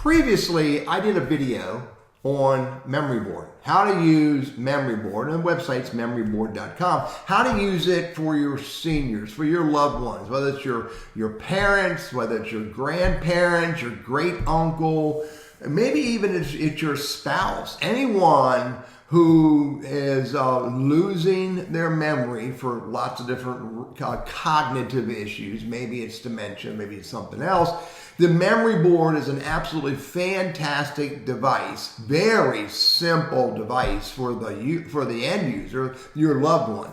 Previously, I did a video on MemoryBoard, how to use MemoryBoard, and the website's MemoryBoard.com, how to use it for your seniors, for your loved ones, whether it's your parents, whether it's your grandparents, your great uncle, maybe even it's your spouse, anyone who is losing their memory for lots of different cognitive issues. Maybe it's dementia, maybe it's something else. The MemoryBoard is an absolutely fantastic device, very simple device for the end user, your loved one.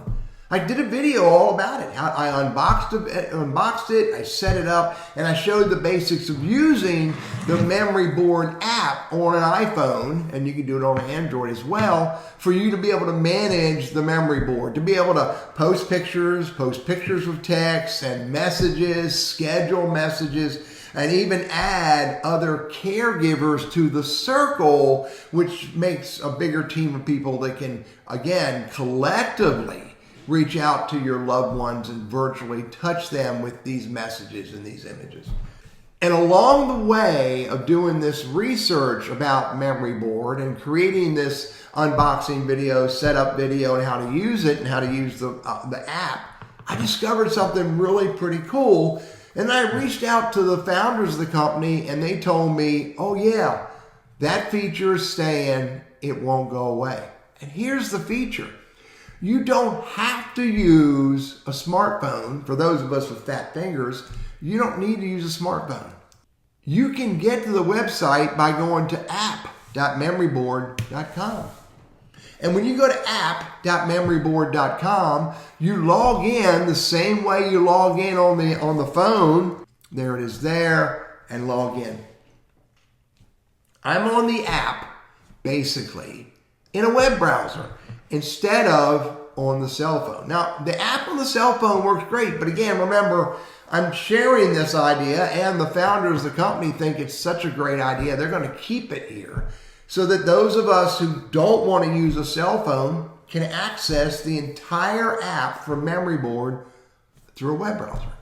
I did a video all about it. I unboxed it, I set it up, and I showed the basics of using the MemoryBoard app on an iPhone, and you can do it on Android as well, for you to be able to manage the MemoryBoard, to be able to post pictures with text and messages, schedule messages, and even add other caregivers to the circle, which makes a bigger team of people that can, again, collectively reach out to your loved ones and virtually touch them with these messages and these images. And along the way of doing this research about MemoryBoard and creating this unboxing video, setup video, and how to use it and how to use the app, I discovered something really pretty cool. And I reached out to the founders of the company, and they told me, oh yeah, that feature is staying, it won't go away. And here's the feature. You don't have to use a smartphone. For those of us with fat fingers, you don't need to use a smartphone. You can get to the website by going to app.memoryboard.com. And when you go to app.memoryboard.com, you log in the same way you log in on the phone. There it is there, and log in. I'm on the app, basically, in a web browser, instead of on the cell phone. Now, the app on the cell phone works great, but again, remember, I'm sharing this idea, and the founders of the company think it's such a great idea. They're going to keep it here so that those of us who don't want to use a cell phone can access the entire app from MemoryBoard through a web browser.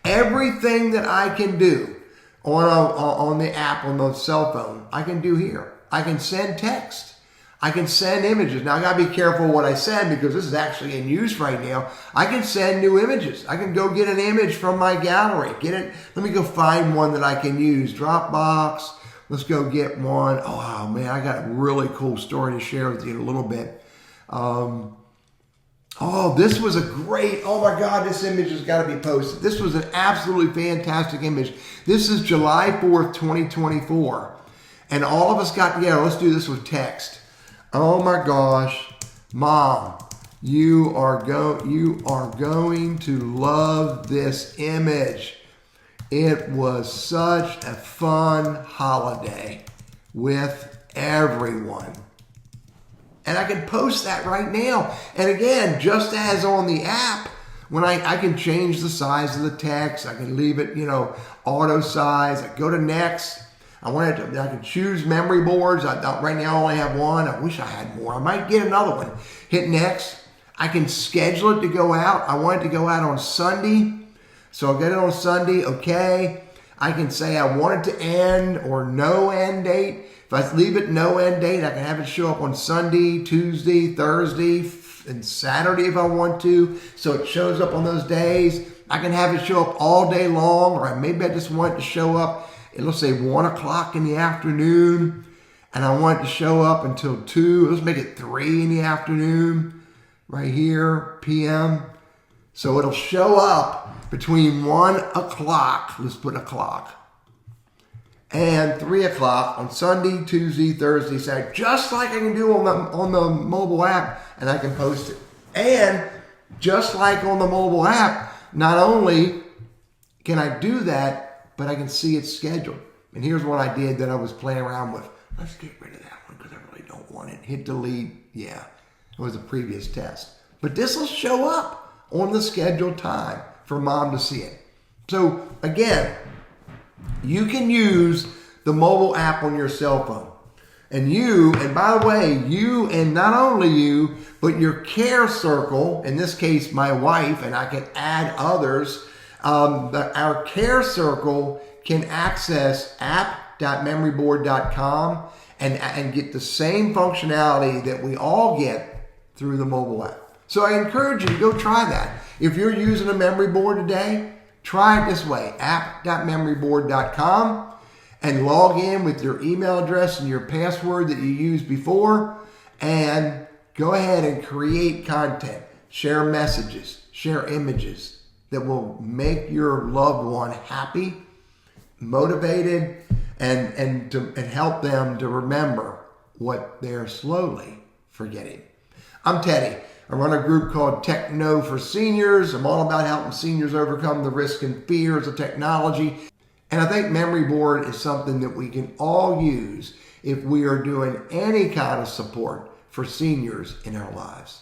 Everything that I can do on the app on the cell phone, I can do here. I can send text. I can send images. Now, I got to be careful what I send because this is actually in use right now. I can send new images. I can go get an image from my gallery. Let me go find one that I can use. Dropbox. Let's go get one. Oh, man, I got a really cool story to share with you in a little bit. This was a great, oh my God, this image has got to be posted. This was an absolutely fantastic image. This is July 4th, 2024. And all of us got together. Let's do this with text. Oh my gosh, Mom, you are going to love this image. It was such a fun holiday with everyone. And I can post that right now. And again, just as on the app, when I can change the size of the text, I can leave it, auto size. I go to next. I can choose memory boards. Right now I only have one. I wish I had more. I might get another one. Hit next. I can schedule it to go out. I want it to go out on Sunday. So I'll get it on Sunday. Okay. I can say I want it to end or no end date. If I leave it no end date, I can have it show up on Sunday, Tuesday, Thursday, and Saturday if I want to. So it shows up on those days. I can have it show up all day long, or maybe I just want it to show up at, let's say, 1 o'clock in the afternoon, and I want it to show up until 2. Let's make it 3 in the afternoon, right here, p.m. So it'll show up between 1 o'clock, let's put a clock, and 3 o'clock on Sunday, Tuesday, Thursday, Saturday, just like I can do on the mobile app, and I can post it. And just like on the mobile app, not only can I do that, but I can see it's scheduled. And here's what I did that I was playing around with. Let's get rid of that one because I really don't want it. Hit delete. Yeah, it was a previous test. But this will show up on the scheduled time for Mom to see it. So again, you can use the mobile app on your cell phone. And by the way, you and not only you, but your care circle, in this case, my wife, and I can add others, our care circle can access app.memoryboard.com and get the same functionality that we all get through the mobile app. So I encourage you to go try that. If you're using a memory board today, try it this way, app.memoryboard.com, and log in with your email address and your password that you used before, and go ahead and create content, share messages, share images that will make your loved one happy, motivated, and help them to remember what they're slowly forgetting. I'm Teddy. I run a group called Techno for Seniors. I'm all about helping seniors overcome the risk and fears of technology. And I think MemoryBoard is something that we can all use if we are doing any kind of support for seniors in our lives.